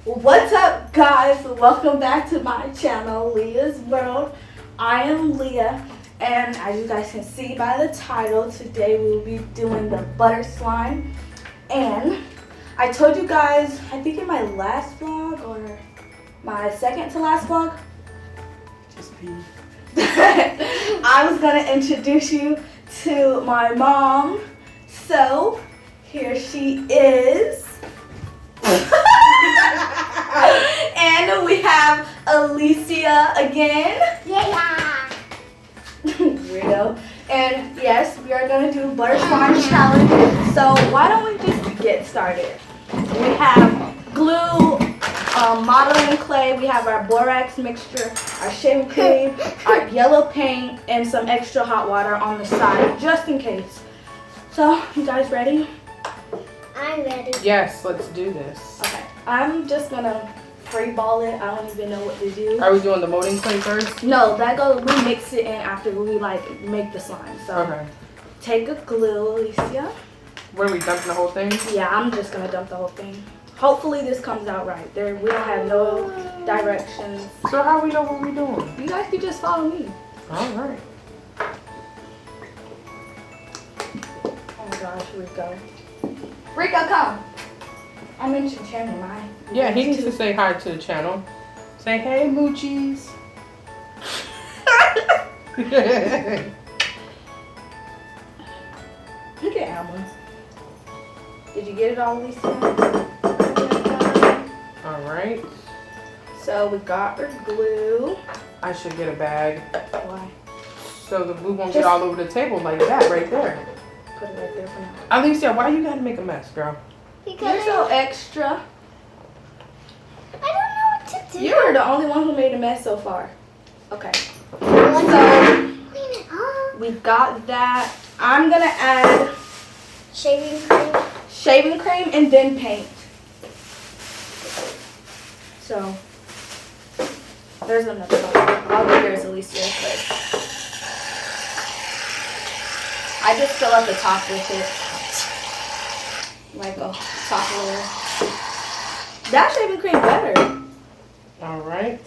What's up, guys? Welcome back to my channel, Leah's World. I am Leah, and as you guys can see by the title, today we will be doing the butter slime. And I told you guys, I think in my last vlog or my second to last vlog, Just be. I was gonna introduce you to my mom. So here she is. And we have Alicia again. Yeah. Weirdo. And yes, we are gonna do butter slime challenge. So why don't we just get started? We have glue, modeling clay, we have our borax mixture, our shaving cream, our yellow paint, and some extra hot water on the side, just in case. So, you guys ready? I'm ready. Yes, let's do this. Okay, I'm just gonna free ball it. I don't even know what to do. Are we doing the molding clay first? No, we mix it in after we make the slime. So Okay. take a glue, Alicia. What are we dumping the whole thing? Yeah, I'm just gonna dump the whole thing. Hopefully this comes out right. We don't have no directions. So how we know what we're doing? You guys can just follow me. All right. Oh my gosh, Rico. Rico, come. I mentioned channel, mine. Yeah, he needs to say hi to the channel. Say hey, moochies. Look at Alma. Did you get it all, Lisa? All right. So we got our glue. I should get a bag Why? so the glue won't get all over the table like that right there. Put it right there for now. Alicia, why you gotta make a mess, girl? Because You're so extra. I don't know what to do. You're the only one who made a mess so far. Okay. So Clean it up. we got that. I'm gonna add Shaving cream. shaving cream and then paint. So there's another one. I'll do yours, Alicia, first. I just fill up the top with it. Like a top layer. That shaving cream better. All right.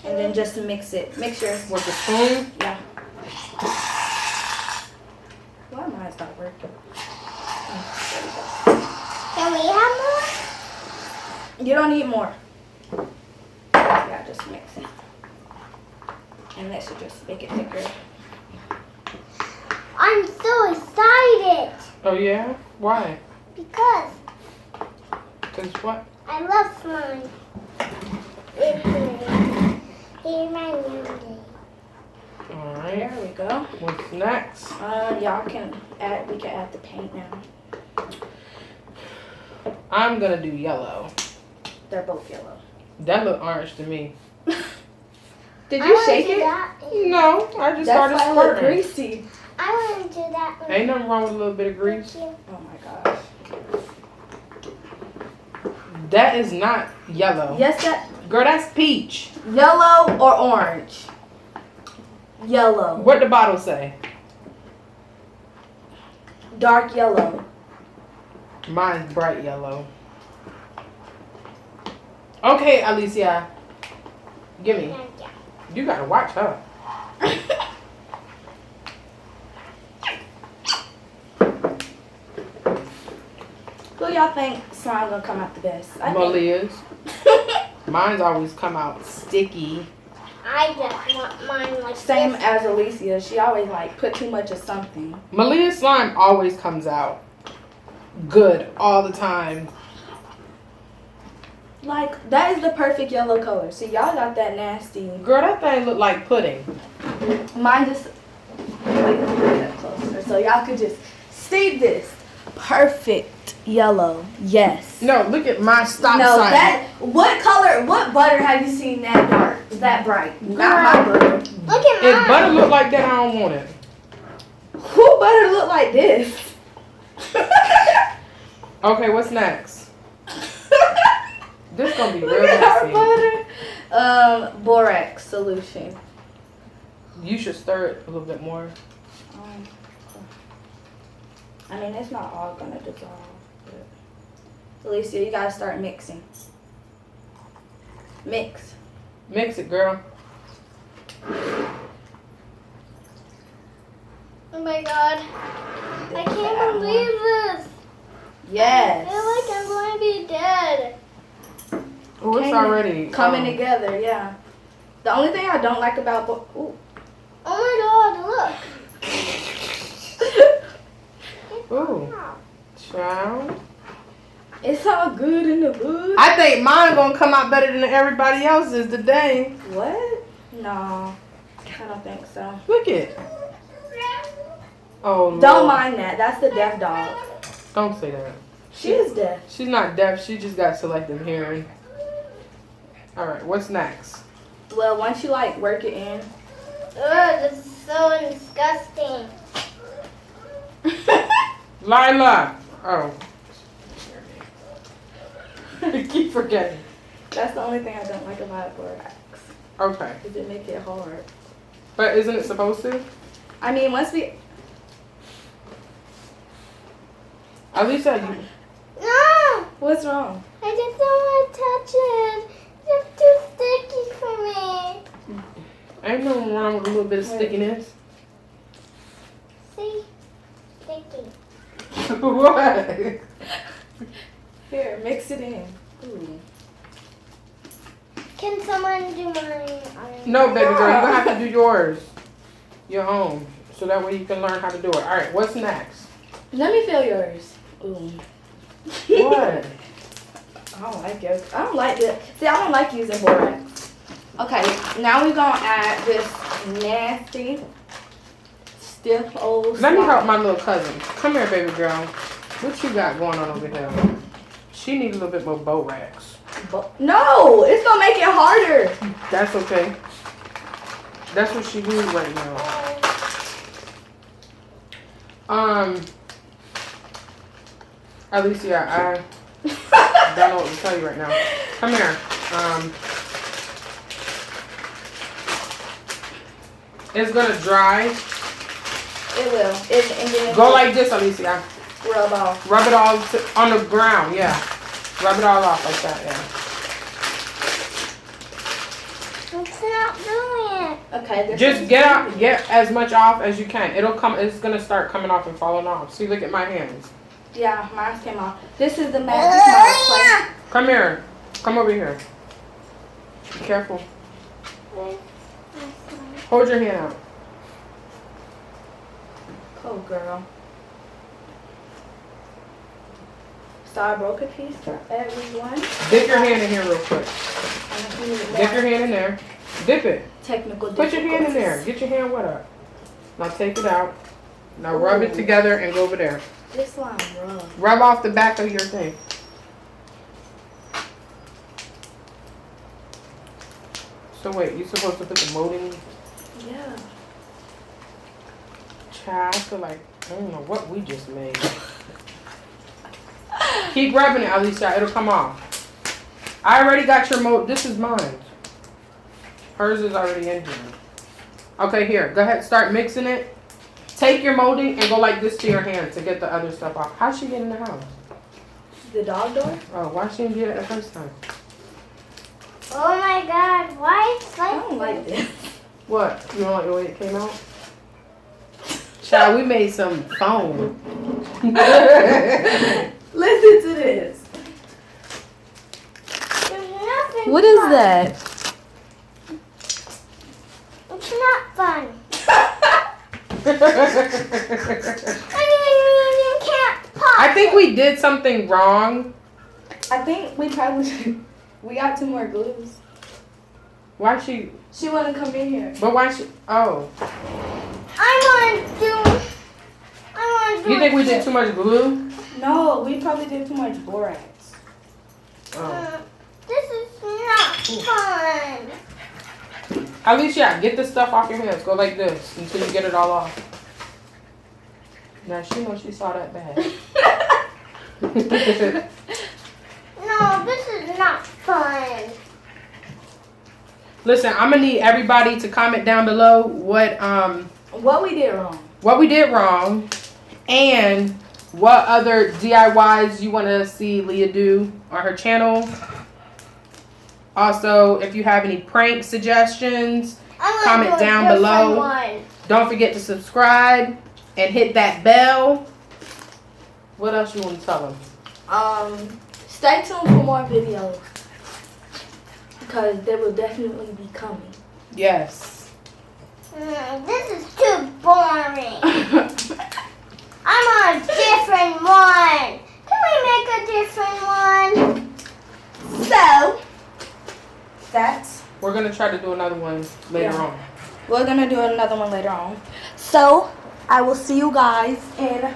And then just mix it. Mix yours. With the spoon. Yeah. Why mine's not working? Oh, Can we have more? there we go. You don't need more. Yeah, just mix it. And that should just make it thicker. I'm so excited Oh yeah? Why? because Cause what? I love slime. It's my new day. All right. There we go. What's next? Y'all can add. We can add the paint now. I'm gonna do yellow. They're both yellow. That look orange to me. Did I you wanna shake do it? that. No, I just That's started why it look squirting. greasy. I want to do that one. Ain't nothing wrong with a little bit of grease. Thank you. Oh my gosh. That is not yellow. Yes, that Girl, that's peach. yellow or orange. Yellow. What the bottle say? Dark yellow. Mine's bright yellow. Okay, Alicia. Gimme. Thank you. You gotta watch her. Who y'all think slime gonna come out the best? I think. Malia's. Mine's always come out sticky. I just want mine like Same this. as Alicia. She always like put too much of something. Malia's slime always comes out good all the time. Like that is the perfect yellow color. See, y'all got that nasty. Girl, that thing look like pudding. Mine just wait, let me get that closer so y'all could just see this perfect yellow. Yes. No, look at my stop No, sign. that what color? What butter have you seen that dark, that bright? Not my butter. Look at If mine. butter look like that, I don't want it. Who butter look like this? Okay, what's next? This gonna be Look real at our messy. butter. Borax solution. You should stir it a little bit more. I mean, it's not all gonna dissolve. But Alicia, you gotta start mixing. Mix. Mix it, girl. Oh my god. I can't believe this. Yes. I feel like I'm going to be dead. Oh, it's already coming together. Yeah. The only thing I don't like about ooh. Oh my god, look. Ooh. Child. It's all good in the hood. I think mine gonna come out better than everybody else's today. What? No, I don't think so. Look it. Oh, Don't Lord. mind that. That's the deaf dog. Don't say that. She is deaf. She's not deaf. She just got selective hearing. All right. What's next? Well, once you like work it in. Ugh, this is so disgusting. Lila. Oh. I keep forgetting. That's the only thing I don't like about borax. Okay. Is it make it hard? But isn't it supposed to? I mean, once we. At least I. No! What's wrong? I just don't want to touch it. It's too sticky for me. Ain't nothing wrong with a little bit of stickiness. See? Sticky. What? Here, mix it in. Ooh. Can someone do mine? No, baby girl, you're gonna have to do yours. Your own. So that way you can learn how to do it. Alright, what's next? Let me feel yours. Ooh. What? I don't like it. I don't like it. See, I don't like using borax. Okay, now we're gonna add this nasty, stiff old. Let me slime. help my little cousin. Come here, baby girl. What you got going on over here? She needs a little bit more borax. No, it's gonna make it harder. That's okay. That's what she needs right now. Alicia, I don't know what to tell you right now. Come here. It's gonna dry. It will. And then Go like this, Alicia. rub off. Rub it all on the ground, yeah. Rub it all off like that, yeah. It's not doing it. Okay. This Just is- get as much off as you can. It'll come. It's gonna start coming off and falling off. See, look at my hands. Yeah, mine came off. This is the magic mark. Come here. Come over here. Be careful. Hold your hand out. Oh, girl. So I broke a piece for everyone. Dip your hand in here real quick. And if you need more Dip your hand in there. Dip it. technical Put your hand in there. difficulties. Get your hand wet up. Now take it out. Now rub it together and go over there. This slime rough. Rub off the back of your thing. So wait, you supposed to put the molding? Yeah. Child, I feel like, I don't know what we just made. Keep rubbing it, Alicia. It'll come off. I already got your mold. This is mine. Hers is already in here. Okay, here. Go ahead. Start mixing it. Take your molding and go like this to your hand to get the other stuff off. How'd she get in the house? The dog door? Oh, why she didn't do that the first time? Oh my god, why it's I like don't like this. What? You don't like the way it came out? Child, we made some foam. Listen to this. There's nothing What is fun. that? It's not fun. I can't pop. I think we did something wrong. I think we probably we got 2 more glues. Why she? She wanna come in here. But why she? Oh, I want to do. you think we did too much glue? No, we probably did too much borax. Oh. This is not fun. Alicia, get the stuff off your hands. Go like this until you get it all off. Now she knows she saw that bad. No, this is not fun. Listen, I'm gonna need everybody to comment down below what we did wrong. what we did wrong and what other DIYs you want to see Leah do on her channel. Also, if you have any prank suggestions, I wanna comment do a down different below. one. Don't forget to subscribe and hit that bell. What else you want to tell them? Stay tuned for more videos because they will definitely be coming. Yes. This is too boring. I'm on a different one. Can we make a different one? So that's We're going to try to do another one later Yeah. on. we're gonna do another one later on. So I will see you guys in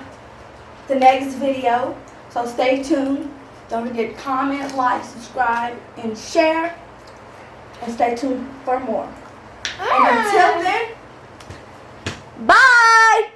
the next video. So stay tuned. Don't forget to comment, like, subscribe, and share. And stay tuned for more. And until then, bye!